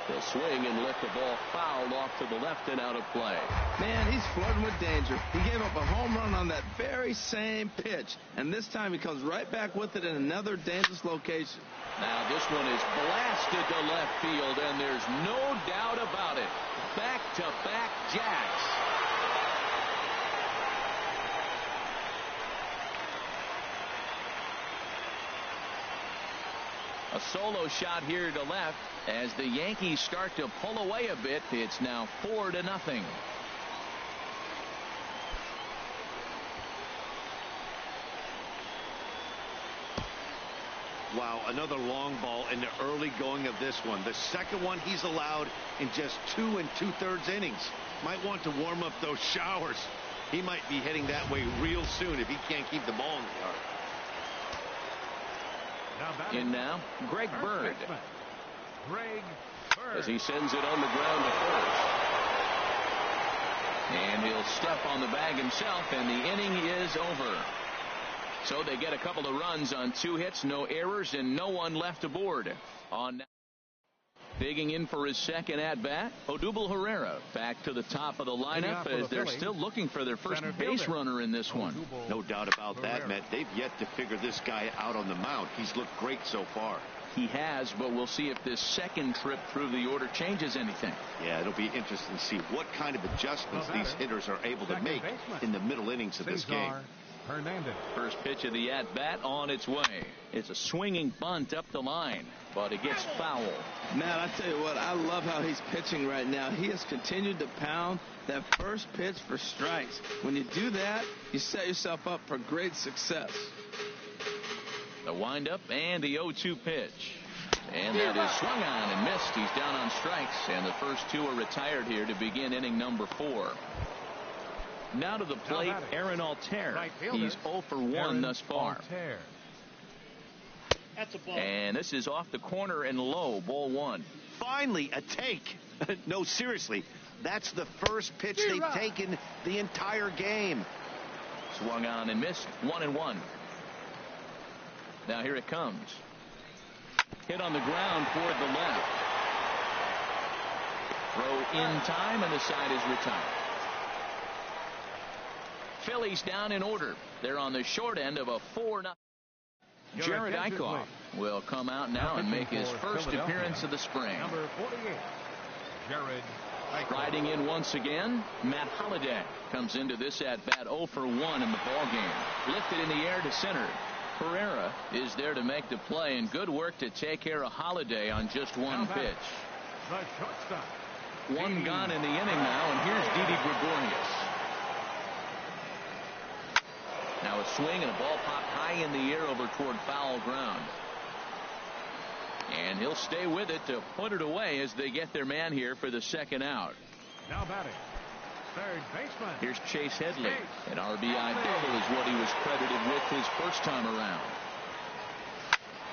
He'll swing and lift the ball foul off to the left and out of play. Man, he's flirting with danger. He gave up a home run on that very same pitch, and this time he comes right back with it in another dangerous location. Now this one is blasted to left field, and there's no doubt about it. Back-to-back jacks. A solo shot here to left as the Yankees start to pull away a bit. It's now 4-0. Wow, another long ball in the early going of this one. The second one he's allowed in just 2 2/3 innings. Might want to warm up those showers. He might be heading that way real soon if he can't keep the ball in the yard. In now, Greg Bird. As he sends it on the ground to first. And he'll step on the bag himself, and the inning is over. So they get a couple of runs on 2 hits, no errors, and no one left aboard. On digging in for his second at-bat, Odubel Herrera back to the top of the lineup as they're still looking for their first base runner in this one. No doubt about that, Matt. They've yet to figure this guy out on the mound. He's looked great so far. He has, but we'll see if this second trip through the order changes anything. Yeah, it'll be interesting to see what kind of adjustments these hitters are able to make in the middle innings of this game. First pitch of the at-bat on its way. It's a swinging bunt up the line, but it gets foul. Man, I tell you what, I love how he's pitching right now. He has continued to pound that first pitch for strikes. When you do that, you set yourself up for great success. The windup and the 0-2 pitch. And that is swung on and missed. He's down on strikes, and the first 2 are retired here to begin inning number 4. Now to the plate, Aaron Altair. He's 0 for 1 thus far. And this is off the corner and low, ball 1. Finally, a take. No, seriously, that's the first pitch they've taken the entire game. Swung on and missed, 1-1. Now here it comes. Hit on the ground toward the left. Throw in time, and the side is retired. Phillies down in order. They're on the short end of a 4-0. Jared Eichhoff will come out now and make his first appearance of the spring. Number 48, Jared Eichhoff. Riding in once again, Matt Holliday comes into this at-bat 0 for 1 in the ballgame. Lifted in the air to center. Herrera is there to make the play, and good work to take care of Holliday on just 1 pitch. The shortstop. 1 gone in the inning now, and here's Didi Gregorius. Now a swing and a ball popped high in the air over toward foul ground. And he'll stay with it to put it away as they get their man here for the second out. Now batting, third baseman. Here's Chase Headley. An RBI double is what he was credited with his first time around.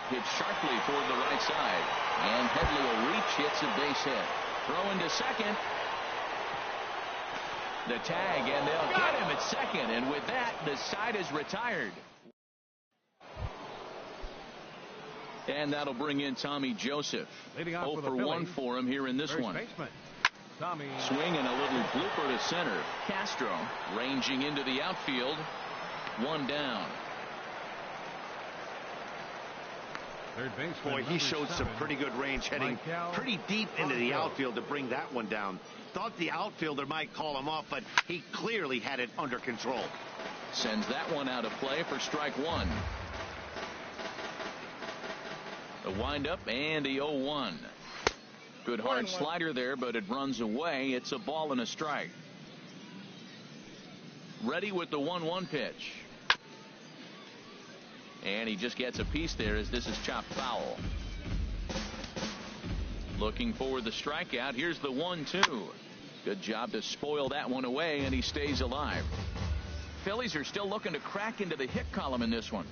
Hit sharply toward the right side. And Headley will reach, hits a base hit. Throw into second. The tag, and they'll get him at second, and with that, the side is retired. And that'll bring in Tommy Joseph. 0 for 1 for him here in this one. Swing and a little blooper to center. Castro ranging into the outfield. 1 down. Boy, he showed some pretty good range, heading pretty deep into the outfield to bring that one down. Thought the outfielder might call him off, but he clearly had it under control. Sends that one out of play for strike 1. The windup and the 0-1. Good hard slider there, but it runs away. It's a ball and a strike. Ready with the 1-1 pitch. And he just gets a piece there as this is chopped foul. Looking for the strikeout. Here's the 1-2. Good job to spoil that one away, and he stays alive. Phillies are still looking to crack into the hit column in this one.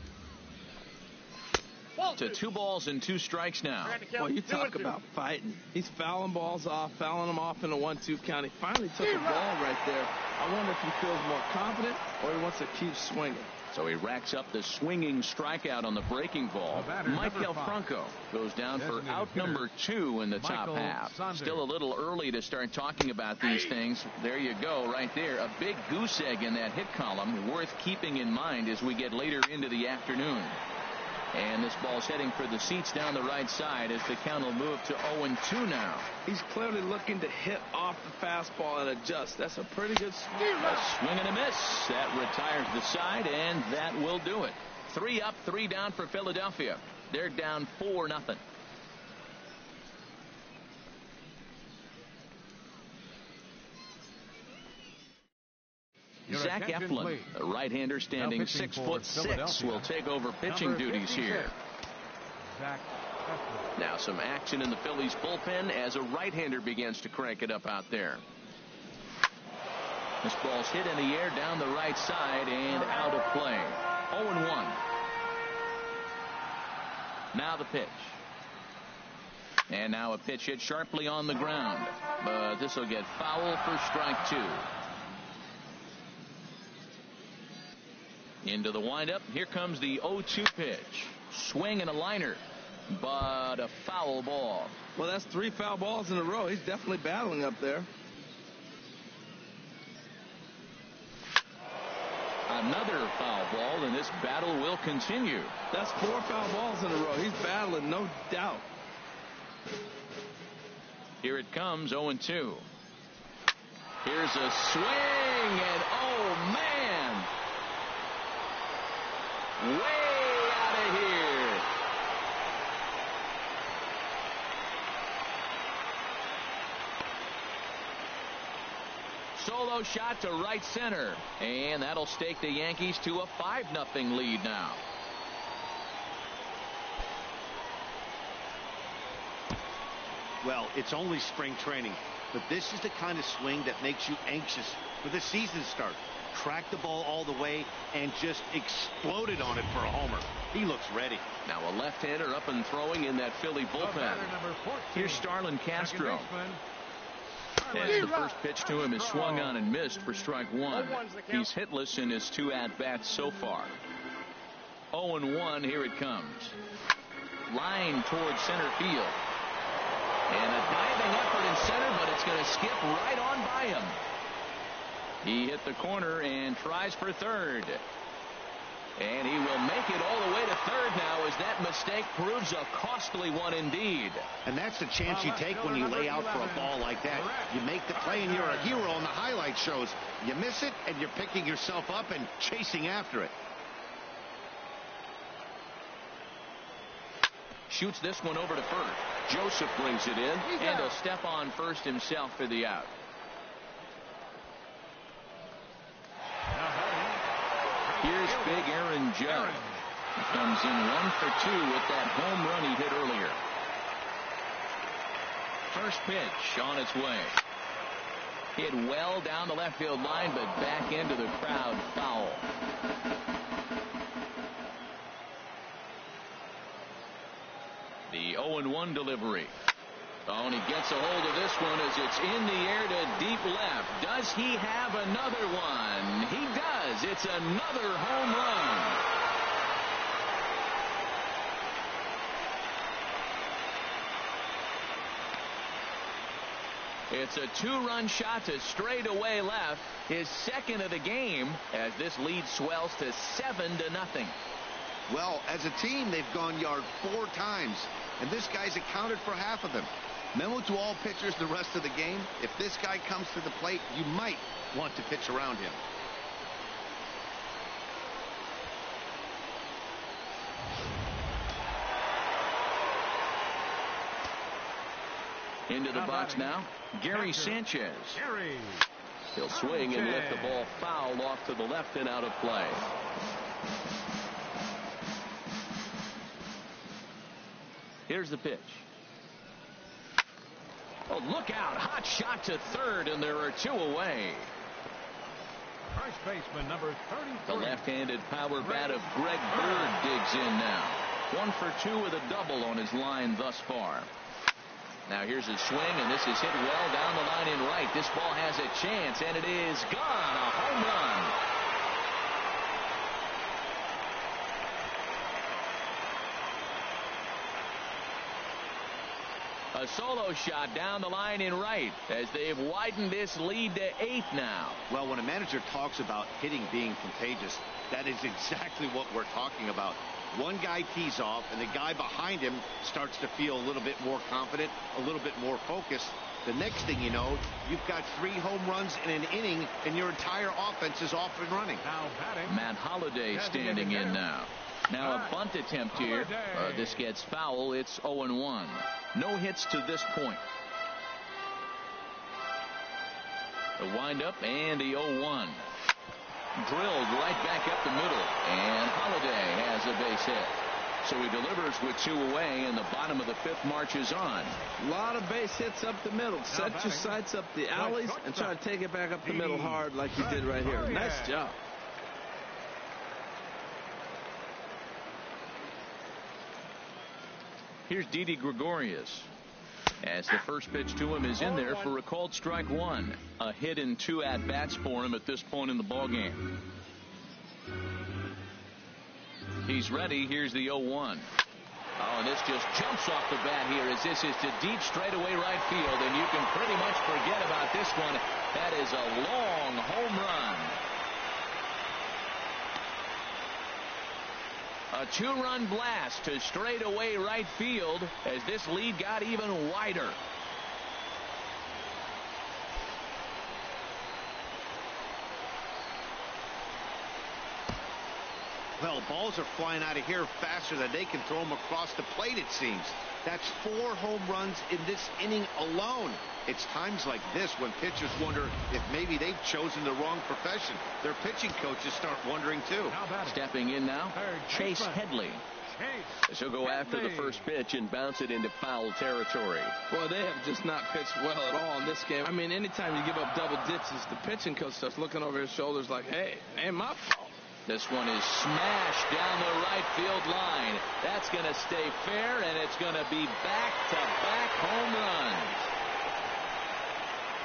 To 2 balls and 2 strikes now. Well, you talk about fighting. He's fouling balls off, fouling them off in a 1-2 count. He finally took a ball right there. I wonder if he feels more confident or he wants to keep swinging. So he racks up the swinging strikeout on the breaking ball. Michael Franco goes down for out number 2 in the top half. Still a little early to start talking about these things. There you go, right there. A big goose egg in that hit column, worth keeping in mind as we get later into the afternoon. And this ball's heading for the seats down the right side as the count will move to 0-2 now. He's clearly looking to hit off the fastball and adjust. That's a pretty good swing and a miss. That retires the side, and that will do it. 3 up, 3 down for Philadelphia. They're down 4-0. Zach Eflin, a right-hander standing 6'6", will take over pitching duties here. Now some action in the Phillies bullpen as a right-hander begins to crank it up out there. This ball's hit in the air down the right side and out of play. 0-1. Now the pitch. And now a pitch hit sharply on the ground. But this will get foul for strike 2. Into the windup. Here comes the 0-2 pitch. Swing and a liner, but a foul ball. Well, that's 3 foul balls in a row. He's definitely battling up there. Another foul ball, and this battle will continue. That's 4 foul balls in a row. He's battling, no doubt. Here it comes, 0-2. Here's a swing, and oh, man. Way out of here. Solo shot to right center, and that'll stake the Yankees to a 5-0 lead now. Well, it's only spring training, but this is the kind of swing that makes you anxious for the season start. Tracked the ball all the way and just exploded on it for a homer. He looks ready. Now a left-hander up and throwing in that Philly bullpen. Here's Starlin Castro. As the first pitch to him is swung on and missed for strike 1. He's hitless in his 2 at-bats so far. 0-1, here it comes. Line towards center field. And a diving effort in center, but it's going to skip right on by him. He hit the corner and tries for third. And he will make it all the way to third now as that mistake proves a costly one indeed. And that's the chance you take when you lay out for a ball like that. You make the play and you're a hero on the highlight shows. You miss it and you're picking yourself up and chasing after it. Shoots this one over to first. Joseph brings it in, and he'll step on first himself for the out. Here's big Aaron Judge. He comes in 1 for 2 with that home run he hit earlier. First pitch on its way. Hit well down the left field line, but back into the crowd, foul. The 0-1 delivery. Oh, and he gets a hold of this one as it's in the air to deep left. Does he have another one? He does. It's another home run. It's a 2-run shot to straightaway left. His second of the game as this lead swells to 7-0. Well, as a team, they've gone yard 4 times, and this guy's accounted for half of them. Memo to all pitchers the rest of the game. If this guy comes to the plate, you might want to pitch around him. Into the box now, Gary Sanchez. He'll swing and lift the ball foul off to the left and out of play. Here's the pitch. Oh, look out. Hot shot to third, and there are 2 away. First baseman number 33. The left-handed power bat of Greg Bird digs in now. 1 for 2 with a double on his line thus far. Now here's his swing, and this is hit well down the line in right. This ball has a chance, and it is gone. A home run. A solo shot down the line in right as they've widened this lead to 8 now. Well, when a manager talks about hitting being contagious, that is exactly what we're talking about. One guy tees off, and the guy behind him starts to feel a little bit more confident, a little bit more focused. The next thing you know, you've got 3 home runs in an inning, and your entire offense is off and running. Now batting, Matt Holliday standing in now. Now a bunt attempt here. This gets foul. It's 0-1. No hits to this point. The windup and the 0-1. Drilled right back up the middle, and Holliday has a base hit. So he delivers with 2 away, and the bottom of the 5th marches on. A lot of base hits up the middle. Set your sights up the alleys and try to take it back up the middle hard like you did right here. Nice job. Here's Didi Gregorius. As the first pitch to him is in there for a called strike 1. A hit and 2 at-bats for him at this point in the ballgame. He's ready. Here's the 0-1. Oh, and this just jumps off the bat here as this is to deep straightaway right field, and you can pretty much forget about this one. That is a long home run. A 2-run blast to straightaway right field as this lead got even wider. Well, balls are flying out of here faster than they can throw them across the plate, it seems. That's 4 home runs in this inning alone. It's times like this when pitchers wonder if maybe they've chosen the wrong profession. Their pitching coaches start wondering, too. Stepping in now, Chase Headley. She'll go after the first pitch and bounce it into foul territory. Boy, they have just not pitched well at all in this game. I mean, anytime you give up double ditches, the pitching coach starts looking over his shoulders like, hey, ain't my fault. This one is smashed down the right field line. That's going to stay fair, and it's going to be back-to-back home runs.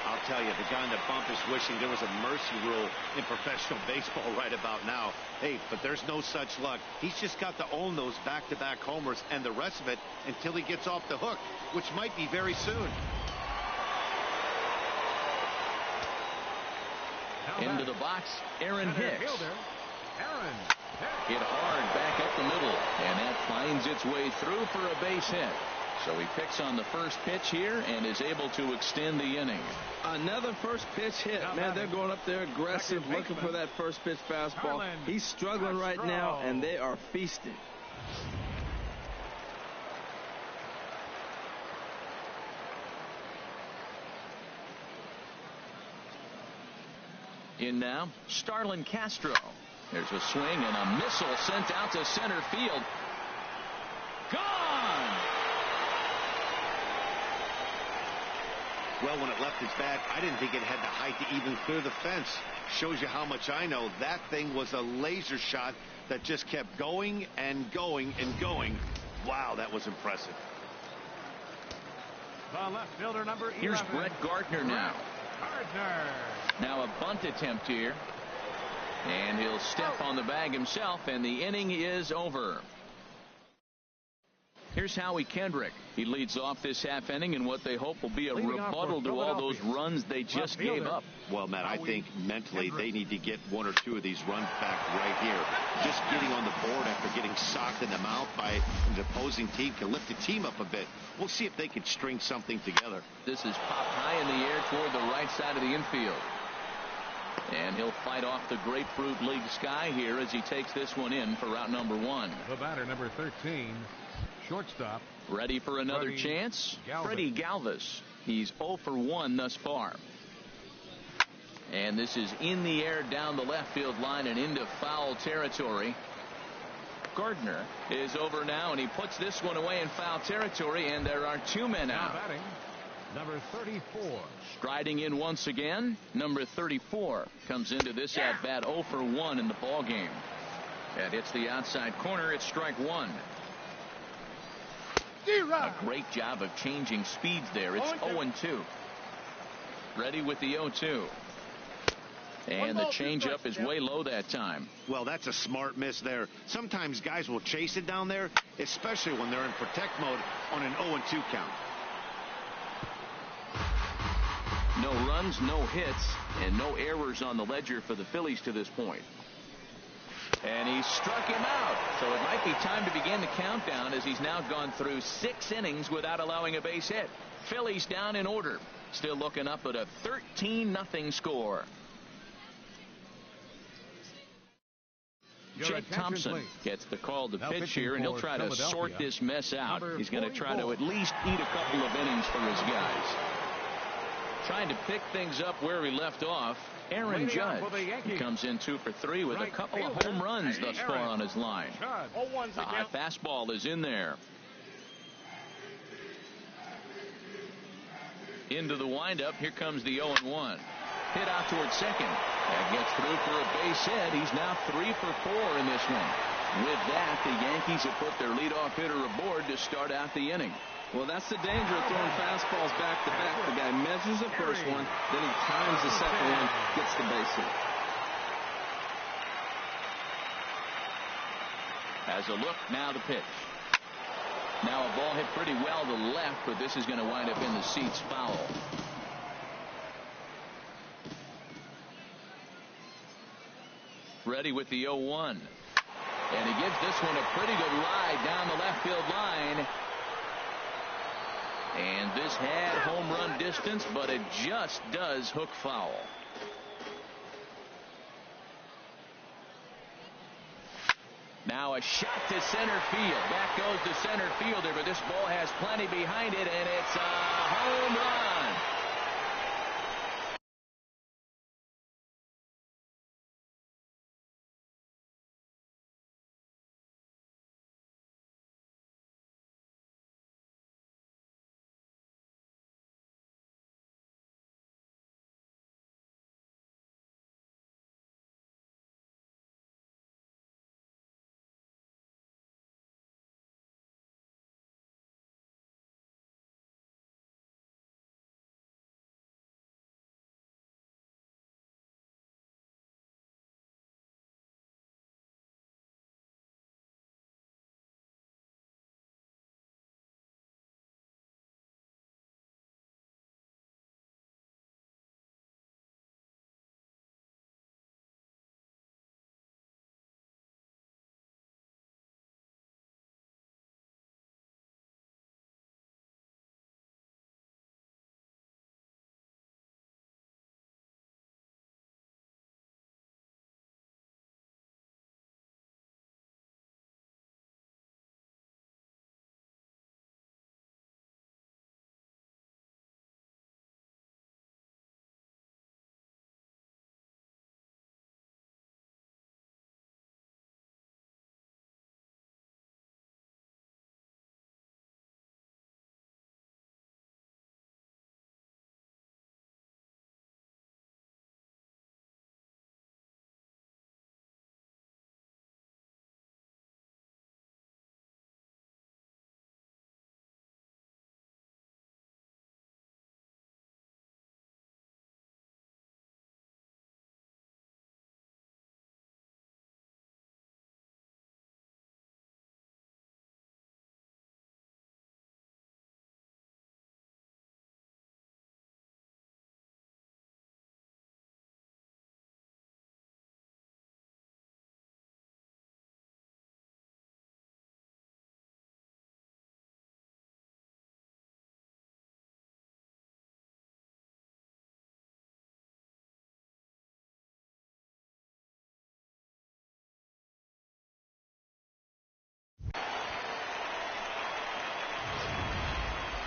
I'll tell you, the guy in the bump is wishing there was a mercy rule in professional baseball right about now. Hey, but there's no such luck. He's just got to own those back-to-back homers and the rest of it until he gets off the hook, which might be very soon. Into the box, Aaron Hicks. Hit hard back up the middle, and that finds its way through for a base hit. So he picks on the first pitch here and is able to extend the inning. Another first pitch hit. Man, they're going up there aggressive, looking for that first pitch fastball. He's struggling right now, and they are feasting. In now, Starlin Castro. There's a swing and a missile sent out to center field. Gone! Well, when it left his bat, I didn't think it had the height to even clear the fence. Shows you how much I know. That thing was a laser shot that just kept going and going and going. Wow, that was impressive. The left fielder, number 11. Here's Brett Gardner now. Gardner. Now a bunt attempt here. And he'll step on the bag himself, and the inning is over. Here's Howie Kendrick. He leads off this half inning in what they hope will be a rebuttal to all those runs they just gave up. Well, Matt, I think mentally they need to get 1 or 2 of these runs back right here. Just getting on the board after getting socked in the mouth by an opposing team can lift the team up a bit. We'll see if they can string something together. This is popped high in the air toward the right side of the infield. And he'll fight off the Grapefruit League sky here as he takes this one in for route number 1. The batter, number 13, shortstop. Ready for another chance? Freddie Galvis. He's 0 for 1 thus far. And this is in the air down the left field line and into foul territory. Gardner is over now, and he puts this one away in foul territory, and there are 2 men out. Now batting, number 34. Striding in once again, number 34 comes into this at bat 0 for 1 in the ball game. And hits the outside corner. It's strike 1. A great job of changing speeds there. It's 0-2. Ready with the 0-2. And the changeup is way low that time. Well, that's a smart miss there. Sometimes guys will chase it down there, especially when they're in protect mode on an 0-2 count. No runs, no hits, and no errors on the ledger for the Phillies to this point. And he struck him out. So it might be time to begin the countdown, as he's now gone through 6 innings without allowing a base hit. Phillies down in order. Still looking up at a 13-0 score. Jake Thompson gets the call to pitch here, and he'll try to sort this mess out. He's going to try to at least eat a couple of innings for his guys. Trying to pick things up where he left off, Aaron Judge. He comes in 2 for 3 with a couple of home runs thus far on his line. The high fastball is in there. Into the windup. Here comes the 0-1. Hit out towards second. That gets through for a base hit. He's now 3 for 4 in this one. With that, the Yankees have put their leadoff hitter aboard to start out the inning. Well, that's the danger of throwing fastballs back-to-back. The guy measures the first one, then he times the second one, gets the base hit. As a look, now the pitch. Now a ball hit pretty well to left, but this is going to wind up in the seats foul. Ready with the 0-1. And he gives this one a pretty good ride down the left field line. And this had home run distance, but it just does hook foul. Now a shot to center field. Back goes the center fielder, but this ball has plenty behind it, and it's a home run.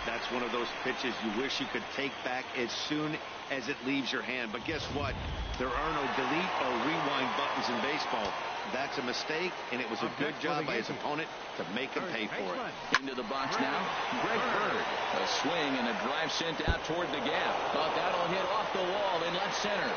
That's one of those pitches you wish you could take back as soon as it leaves your hand. But guess what? There are no delete or rewind buttons in baseball. That's a mistake, and it was a good job by his opponent to make him pay for it. Into the box now, Greg Bird. A swing and a drive sent out toward the gap. Thought that'll hit off the wall in left center.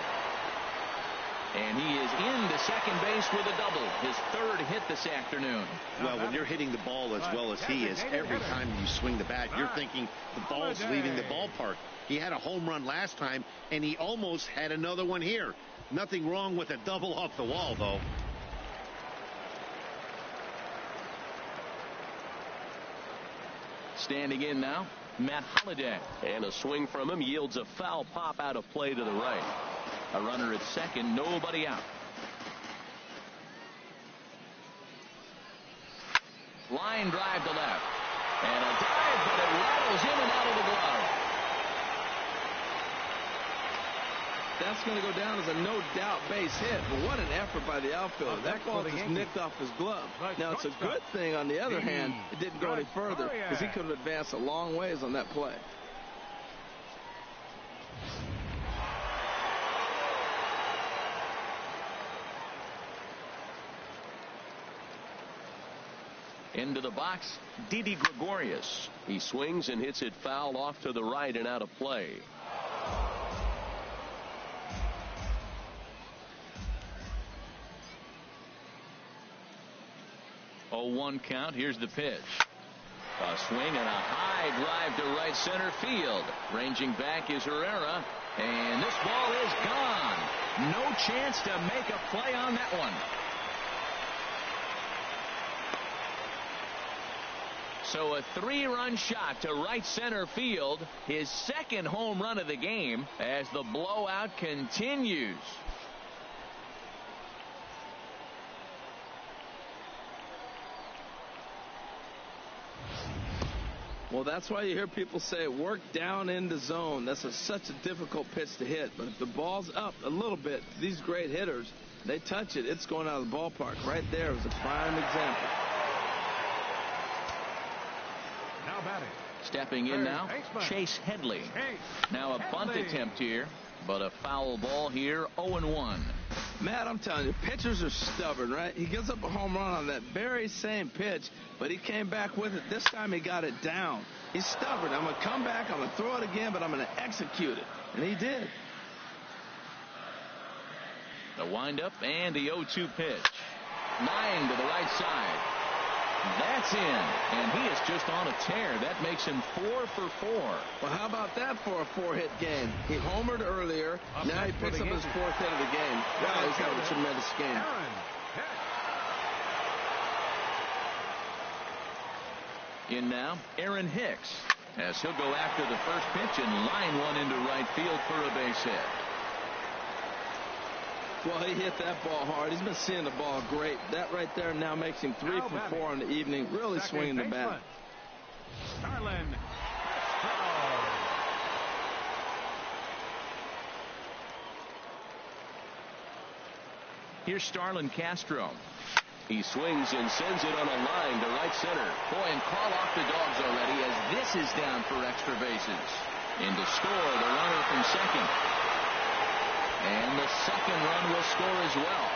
And he is into second base with a double. His 3rd hit this afternoon. Well, when you're hitting the ball as well as he is, every time you swing the bat, you're thinking the ball's leaving the ballpark. He had a home run last time, and he almost had another one here. Nothing wrong with a double off the wall, though. Standing in now, Matt Holliday. And a swing from him yields a foul pop out of play to the right. A runner at second, nobody out. Line drive to left. And a dive, but it rattles in and out of the glove. That's going to go down as a no-doubt base hit. But what an effort by the outfielder. That ball just nicked off his glove. Now, it's a good thing, on the other hand, it didn't go any further because he could have advanced a long ways on that play. Into the box, Didi Gregorius. He swings and hits it foul off to the right and out of play. 0-1 count. Here's the pitch. A swing and a high drive to right center field. Ranging back is Herrera. And this ball is gone. No chance to make a play on that one. So a 3-run shot to right center field. His second home run of the game as the blowout continues. Well, that's why you hear people say work down in the zone. That's such a difficult pitch to hit. But if the ball's up a little bit, these great hitters, they touch it, it's going out of the ballpark. Right there was a prime example. Now batting. Stepping in now, Chase Headley. Now a bunt attempt here, but a foul ball here, 0-1. Matt, I'm telling you, pitchers are stubborn, right? He gives up a home run on that very same pitch, but he came back with it. This time he got it down. He's stubborn. I'm going to come back, I'm going to throw it again, but I'm going to execute it. And he did. The windup and the 0-2 pitch. Line to the right side. That's in, and he is just on a tear. That makes him 4 for 4. Well, how about that for a 4-hit game? He homered earlier. Now he picks up his 4th hit of the game. Wow, he's having a tremendous game. In now, Aaron Hicks, as he'll go after the first pitch and line one into right field for a base hit. Well, he hit that ball hard. He's been seeing the ball great. That right there now makes him 3 for 4 in the evening. Really swinging the bat. Starlin. Here's Starlin Castro. He swings and sends it on a line to right center. Boy, and call off the dogs already as this is down for extra bases. In to score, the runner from second. And the second run will score as well.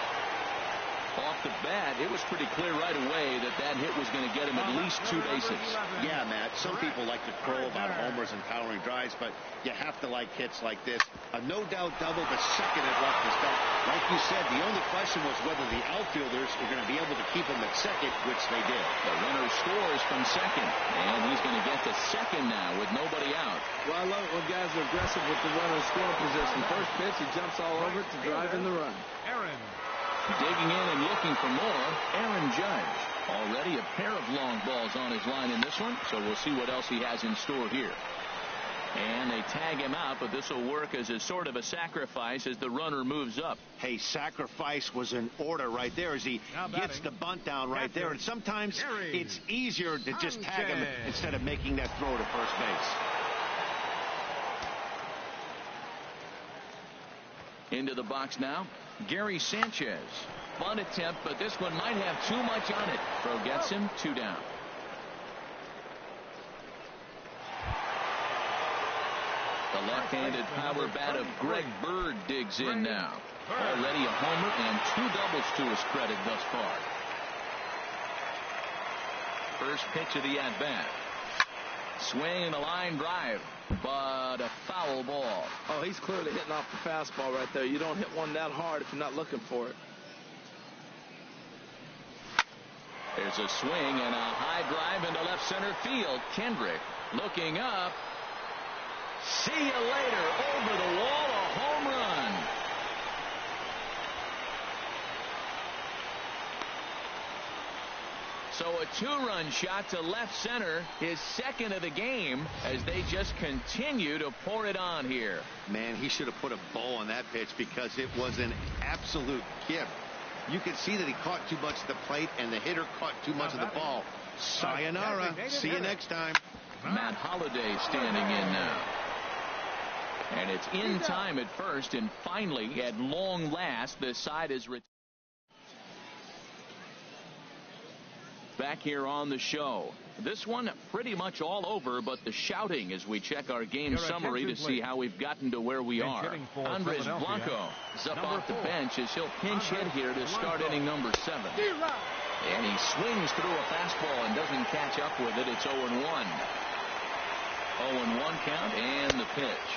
Off the bat, it was pretty clear right away that that hit was going to get him at least 2 bases. Yeah, Matt, some people like to crow about homers and powering drives, but you have to like hits like this. A no-doubt double the second it left his bat. Like you said, the only question was whether the outfielders were going to be able to keep him at second, which they did. The runner scores from second, and he's going to get to second now with nobody out. Well, I love it when guys are aggressive with the runner in scoring position. First pitch, he jumps all over it to drive in the run. Aaron. Digging in and looking for more, Aaron Judge. Already a pair of long balls on his line in this one, so we'll see what else he has in store here. And they tag him out, but this will work as a sort of a sacrifice as the runner moves up. Hey, sacrifice was in order right there as he gets the bunt down right there. And sometimes it's easier to just tag him instead of making that throw to first base. Into the box now, Gary Sanchez. Bunt attempt, but this one might have too much on it. Throw gets him 2 down. The left-handed power bat of Greg Bird digs in now. Already a homer and 2 doubles to his credit thus far. First pitch of the at-bat. Swing and a line drive, but a foul ball. Oh, he's clearly hitting off the fastball right there. You don't hit one that hard if you're not looking for it. There's a swing and a high drive into left center field. Kendrick looking up. See you later. Over the wall, a home run. So a 2-run shot to left center, his second of the game, as they just continue to pour it on here. Man, he should have put a bow on that pitch because it was an absolute gift. You can see that he caught too much of the plate and the hitter caught too much of the ball. Sayonara. See you next time. Matt Holliday standing in now. And it's in time at first, and finally, at long last, the side is back here on the show. This one pretty much all over, but the shouting as we check our game summary to see how we've gotten to where we are. Andres Blanco is up off the bench as he'll pinch hit here to start inning number 7. And he swings through a fastball and doesn't catch up with it. It's 0-1. 0-1 count and the pitch.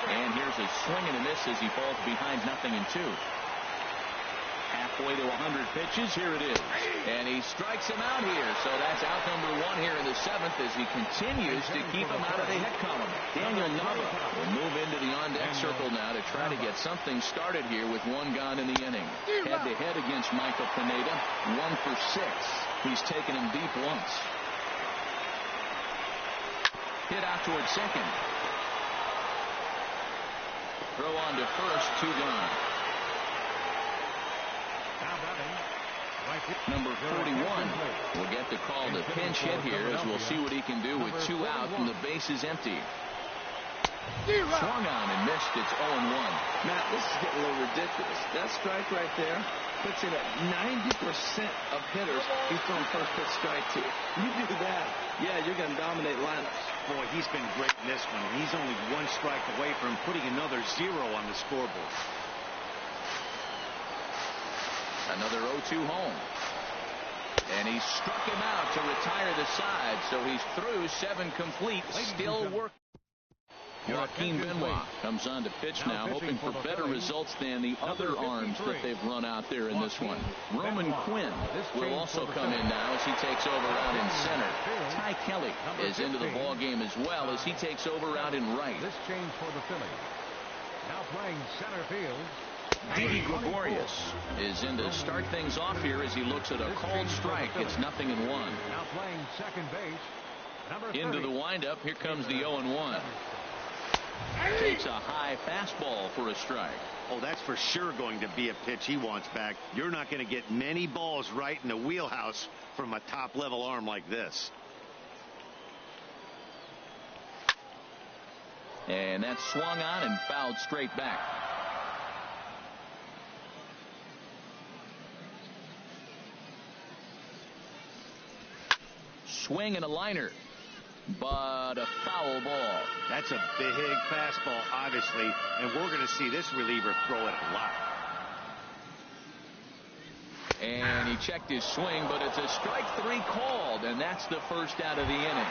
And here's a swing and a miss as he falls behind 0-2. Halfway to 100 pitches. Here it is. And he strikes him out here. So that's out number 1 here in the 7th as he continues to keep him out of the hit column. Daniel Nava will move into the on-deck circle now to try to get something started here with 1 gone in the inning. Head-to-head against Michael Pineda. 1 for 6. He's taken him deep once. Hit out towards second. Throw on to first. 2 gone. Number 41 will get the call to pinch hit here as we'll see what he can do with 2 out and the base is empty. Swung on and missed. It's 0-1. Matt, this is getting a little ridiculous. That strike right there puts it at 90% of hitters he's throwing first pitch strike to. You do that, yeah, you're going to dominate lineups. Boy, he's been great in this one, and he's only 1 strike away from putting another 0 on the scoreboard. Another 0-2 home. And he struck him out to retire the side, so he's through 7 complete, still working. Joaquin Benoit comes on to pitch now, hoping for better results than the other arms that they've run out there in this one. Roman Quinn will also come in now as he takes over out in center. Ty Kelly is into the ball game as well as he takes over out in right. This change for the Phillies. Now playing center field. Didi Gregorius is in to start things off here as he looks at a called strike. It's 0-1. Now playing second base. Into the windup. Here comes the 0-1. Takes a high fastball for a strike. Oh, that's for sure going to be a pitch he wants back. You're not going to get many balls right in the wheelhouse from a top-level arm like this. And that's swung on and fouled straight back. Swing and a liner, but a foul ball. That's a big fastball, obviously, and we're going to see this reliever throw it a lot. And he checked his swing, but it's a strike 3 called, and that's the first out of the inning.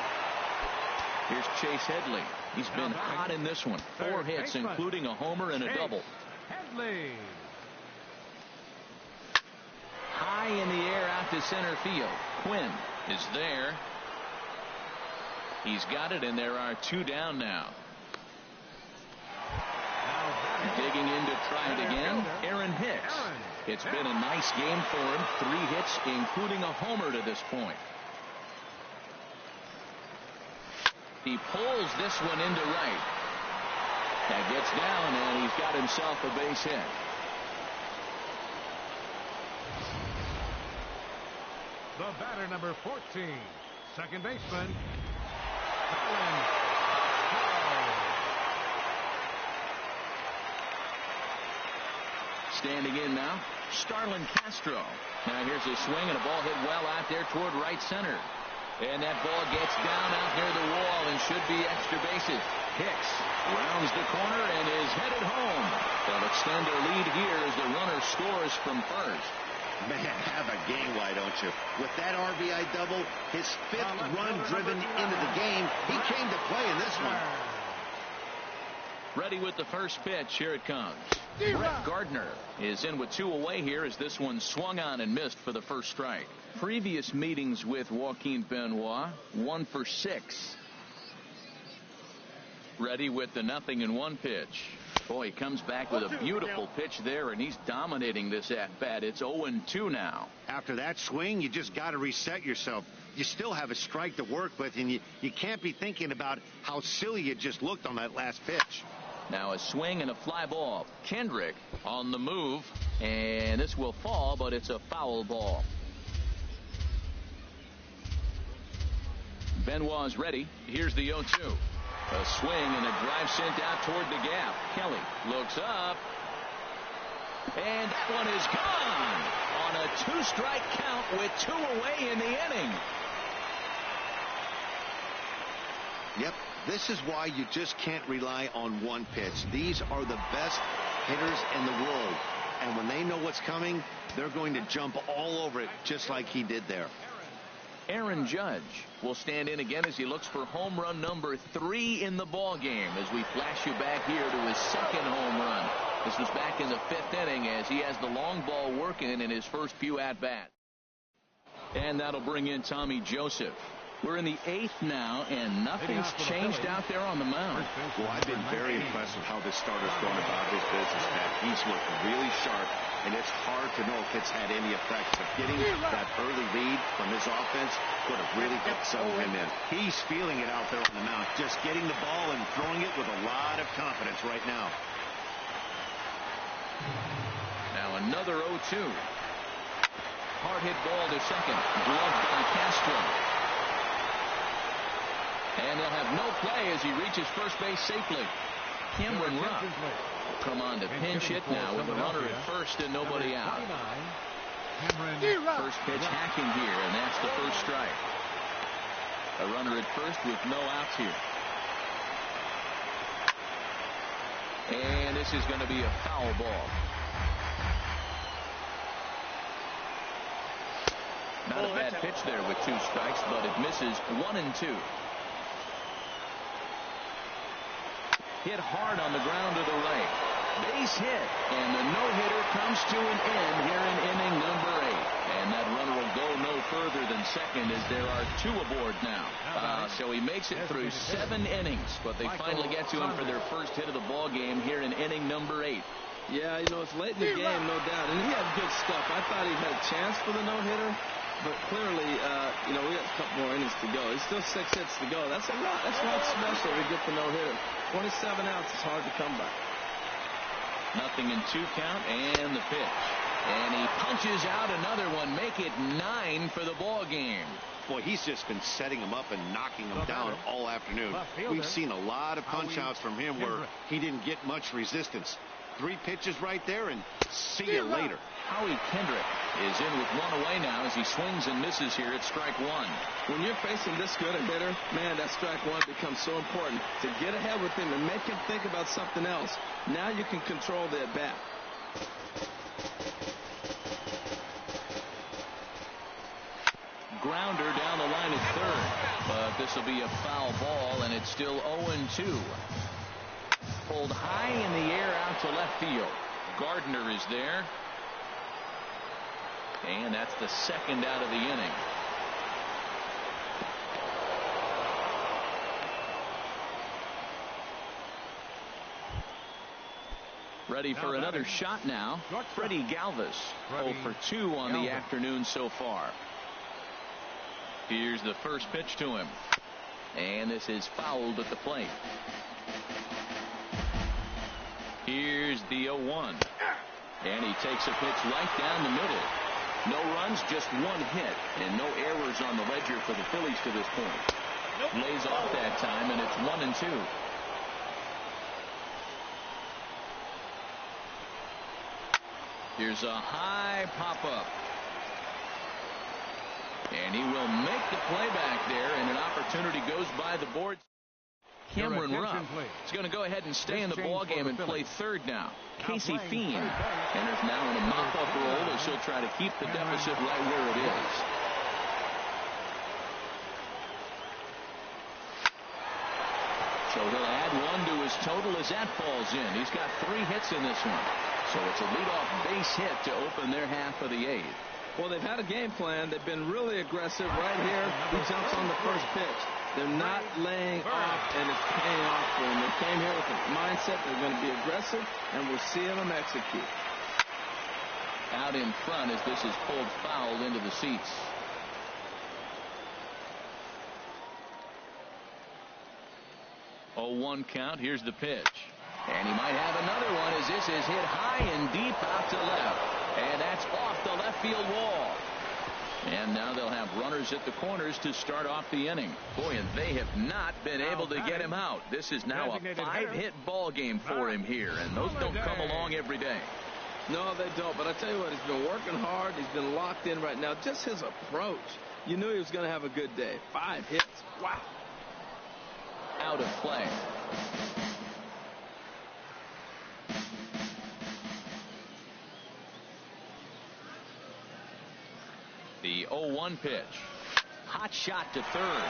Here's Chase Headley. He's been hot in this one. 4 hits, including a homer and a double. Headley. High in the air out to center field. Quinn is there. He's got it, and there are 2 down now. Digging in to try it again, Aaron Hicks. It's been a nice game for him. 3 hits, including a homer to this point. He pulls this one into right. That gets down, and he's got himself a base hit. The batter, number 14, second baseman. Standing in now, Starlin Castro. Now here's a swing and a ball hit well out there toward right center. And that ball gets down out near the wall and should be extra bases. Hicks rounds the corner and is headed home. They'll extend their lead here as the runner scores from first. Man, have a game, why don't you? With that RBI double, his 5th run driven into the game, he came to play in this one. Ready with the first pitch. Here it comes. Brett Gardner is in with 2 away here as this one swung on and missed for the first strike. Previous meetings with Joaquin Benoit, 1 for 6. Ready with the 0-1 pitch. Boy, he comes back with a beautiful pitch there, and he's dominating this at-bat. It's 0-2 now. After that swing, you just got to reset yourself. You still have a strike to work with, and you can't be thinking about how silly you just looked on that last pitch. Now a swing and a fly ball. Kendrick on the move, and this will fall, but it's a foul ball. Benoit's ready. Here's the 0-2. A swing and a drive sent out toward the gap. Kelly looks up, and that one is gone on a 2-strike count with 2 away in the inning. Yep, this is why you just can't rely on one pitch. These are the best hitters in the world, and when they know what's coming, they're going to jump all over it just like he did there. Aaron Judge will stand in again as he looks for home run number 3 in the ball game as we flash you back here to his second home run. This was back in the 5th inning as he has the long ball working in his first few at-bats. And that'll bring in Tommy Joseph. We're in the 8th now, and nothing's changed out there on the mound. Well, I've been very impressed with how this starter's gone about his business, Pat. He's looked really sharp, and it's hard to know if it's had any effect. But getting that early lead from his offense could have really helped settle him in. He's feeling it out there on the mound, just getting the ball and throwing it with a lot of confidence right now. Now another 0-2. Hard hit ball to second. Gloved by Castro. And they'll have no play as he reaches first base safely. Cameron Rupp come on to pinch hit now with a runner at first and nobody out. First pitch hacking here, and that's the first strike. A runner at first with no outs here. And this is going to be a foul ball. Not a bad pitch there with 2 strikes, but it misses 1-2. Hit hard on the ground to the right. Base hit, and the no-hitter comes to an end here in inning number 8. And that runner will go no further than second as there are 2 aboard now. So he makes it through 7 innings, but they finally get to him for their first hit of the ball game here in inning number 8. Yeah, you know, it's late in the game, no doubt. And he had good stuff. I thought he had a chance for the no-hitter. But clearly, you know, we got a couple more innings to go. There's still 6 hits to go. That's a lot. That's not special to get the no-hitter. 27 outs is hard to come by. 0-2 count and the pitch. And he punches out another one. Make it 9 for the ball game. Boy, he's just been setting him up and knocking him down all afternoon. We've seen a lot of punch-outs from him where he didn't get much resistance. 3 pitches right there, and see you later. Howie Kendrick is in with 1 away now as he swings and misses here at strike 1. When you're facing this good a hitter, man, that strike 1 becomes so important to get ahead with him and make him think about something else. Now you can control the at-bat. Grounder down the line at third, but this will be a foul ball, and it's still 0-2. Pulled high in the air out to left field. Gardner is there. And that's the second out of the inning. Ready for another shot now. Freddie Galvis, 0 for 2 on the afternoon so far. Here's the first pitch to him. And this is fouled at the plate. Here's the 0-1. And he takes a pitch right down the middle. No runs, just 1 hit, and no errors on the ledger for the Phillies to this point. Lays off that time, and it's 1-2. Here's a high pop-up. And he will make the play back there, and an opportunity goes by the board. Cameron Rupp is going to go ahead and stay in the ballgame and play third now. Casey Fiend enters now in a mop-up role as he'll try to keep the deficit right where it is. So he'll add 1 to his total as that falls in. He's got 3 hits in this one. So it's a leadoff base hit to open their half of the 8th. Well, they've had a game plan. They've been really aggressive. Right here, he jumps on the first pitch. They're not laying off, and it's paying off for them. They came here with the mindset mindset. They're going to be aggressive, and we're seeing them execute. Out in front as this is pulled foul into the seats. Oh, 1 count. Here's the pitch. And he might have another one as this is hit high and deep out to left. And that's off the left field wall. And now they'll have runners at the corners to start off the inning. Boy, and they have not been able to get him out. This is now a 5-hit ball game for him here, and those don't come along every day. No, they don't. But I tell you what, he's been working hard. He's been locked in right now. Just his approach. You knew he was going to have a good day. 5 hits. Wow. Out of play. The 0-1 pitch. Hot shot to third.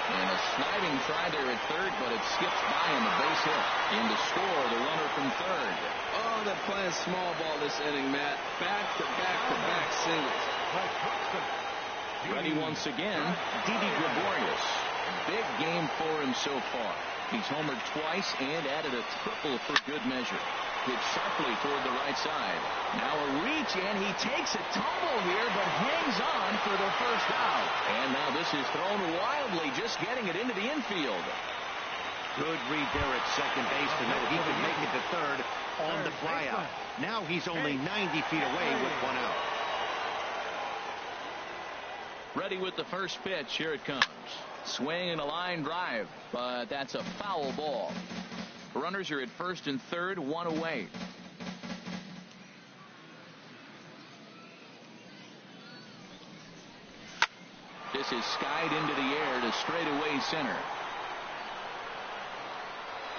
And a sniping try there at third, but it skips by in the base hit. In to score, the runner from third. Oh, they're playing small ball this inning, Matt. Back-to-back-to-back singles. Ready once again, Didi Gregorius. Big game for him so far. He's homered twice and added a triple for good measure. Hit sharply toward the right side. Now a reach, and he takes a tumble here, but hangs on for the first out. And now this is thrown wildly, just getting it into the infield. Good read there at second base to know he could make it to third on the flyout. Now he's only 90 feet away with 1 out. Ready with the first pitch. Here it comes. Swing and a line drive, but that's a foul ball. Runners are at first and third, 1 away. This is skied into the air to straightaway center.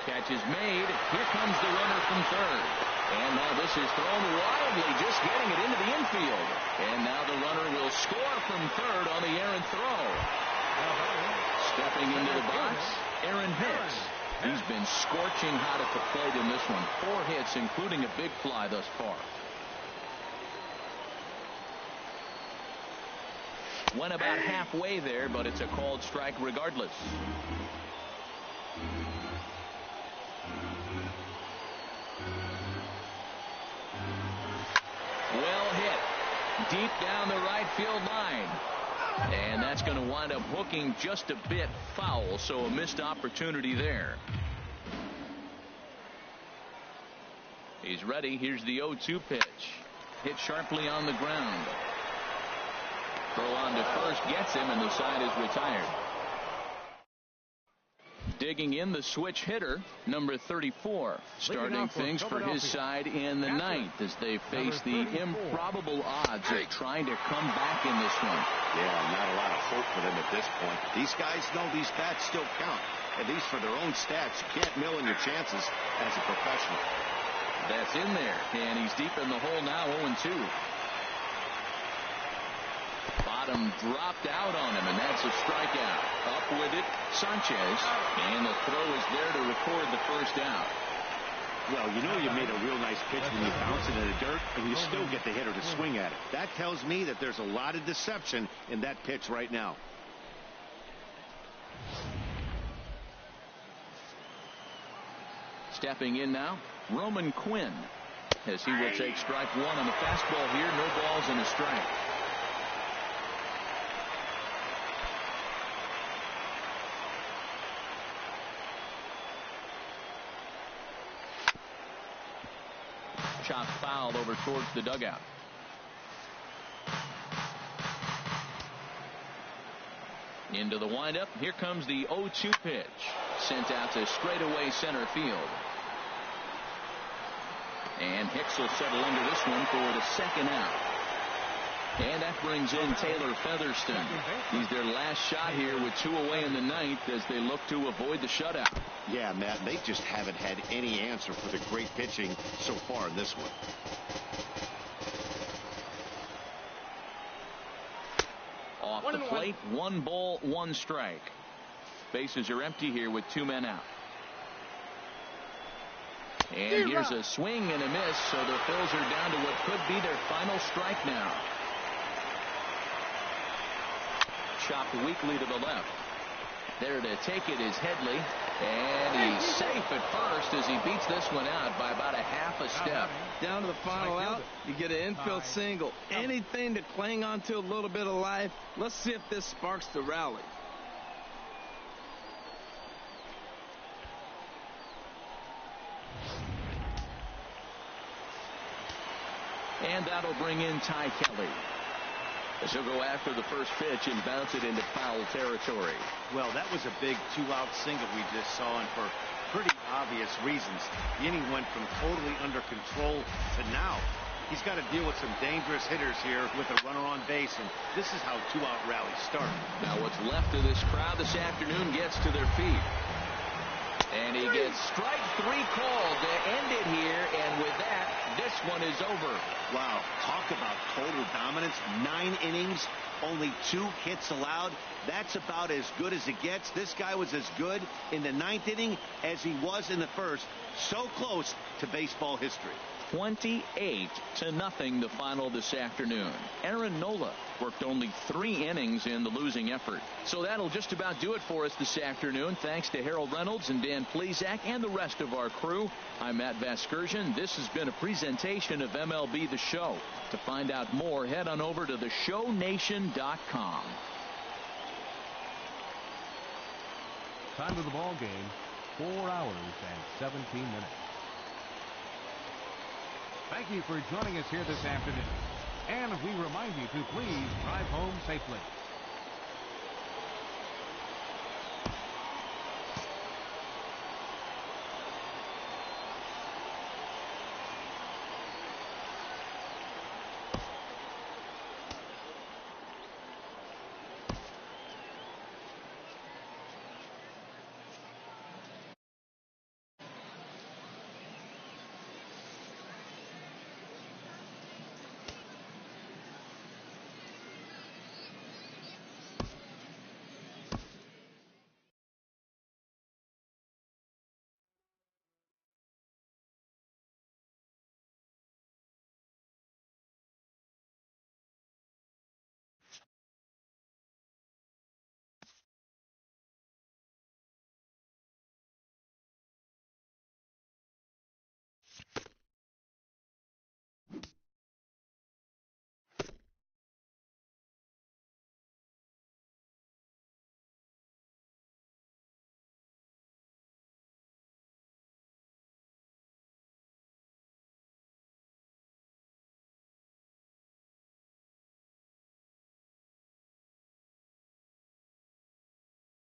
Catch is made. Here comes the runner from third. And now this is thrown wildly, just getting it into the infield. And now the runner will score from third on the errant throw. Stepping into the box, Aaron Hicks. He's been scorching hot at the plate in this one. 4 hits, including a big fly thus far. Went about halfway there, but it's a called strike regardless. Well hit. Deep down the right field line. And that's going to wind up hooking just a bit foul, so a missed opportunity there. He's ready. Here's the 0-2 pitch. Hit sharply on the ground. Throw on to first gets him, and the side is retired. Digging in the switch hitter, number 34, starting things for his side in the ninth as they face the improbable odds of trying to come back in this one. Yeah, not a lot of hope for them at this point. These guys know these bats still count, at least for their own stats. You can't mill in your chances as a professional. That's in there, and he's deep in the hole now, 0-2. Bottom dropped out on him, and that's a strikeout. Up with it, Sanchez, and the throw is there to record the first out. Well, you know you made a real nice pitch when you bounce it in the dirt, and you still get the hitter to swing at it. That tells me that there's a lot of deception in that pitch right now. Stepping in now, Roman Quinn, as he will take strike 1 on the fastball here. No balls and a strike. Chopped foul over towards the dugout. Into the windup. Here comes the 0-2 pitch. Sent out to straightaway center field. And Hicks will settle under this one for the second out. And that brings in Taylor Featherston. He's their last shot here with 2 away in the ninth as they look to avoid the shutout. Yeah, Matt, they just haven't had any answer for the great pitching so far in this one. Off the plate, 1 ball, 1 strike. Bases are empty here with 2 men out. And here's a swing and a miss, so the Phils are down to what could be their final strike now. Chopped weakly to the left. There to take it is Headley. And he's safe at first as he beats this one out by about a half a step. Down to the final out, you get an infield single. Anything to cling on to a little bit of life. Let's see if this sparks the rally. And that'll bring in Ty Kelly. As he'll go after the first pitch and bounce it into foul territory. Well, that was a big two-out single we just saw, and for pretty obvious reasons. The inning went from totally under control to now he's got to deal with some dangerous hitters here with a runner on base, and this is how two-out rallies start. Now what's left of this crowd this afternoon gets to their feet. And he gets strike 3 called to end it here, and with that, this one is over. Wow, talk about total dominance. 9 innings, only 2 hits allowed. That's about as good as it gets. This guy was as good in the 9th inning as he was in the first. So close to baseball history. 28-0 the final this afternoon. Aaron Nola worked only 3 innings in the losing effort. So that'll just about do it for us this afternoon. Thanks to Harold Reynolds and Dan Plezak and the rest of our crew. I'm Matt Vasgersian. This has been a presentation of MLB The Show. To find out more, head on over to theshownation.com. Time of the ball game, 4 hours and 17 minutes. Thank you for joining us here this afternoon. And we remind you to please drive home safely.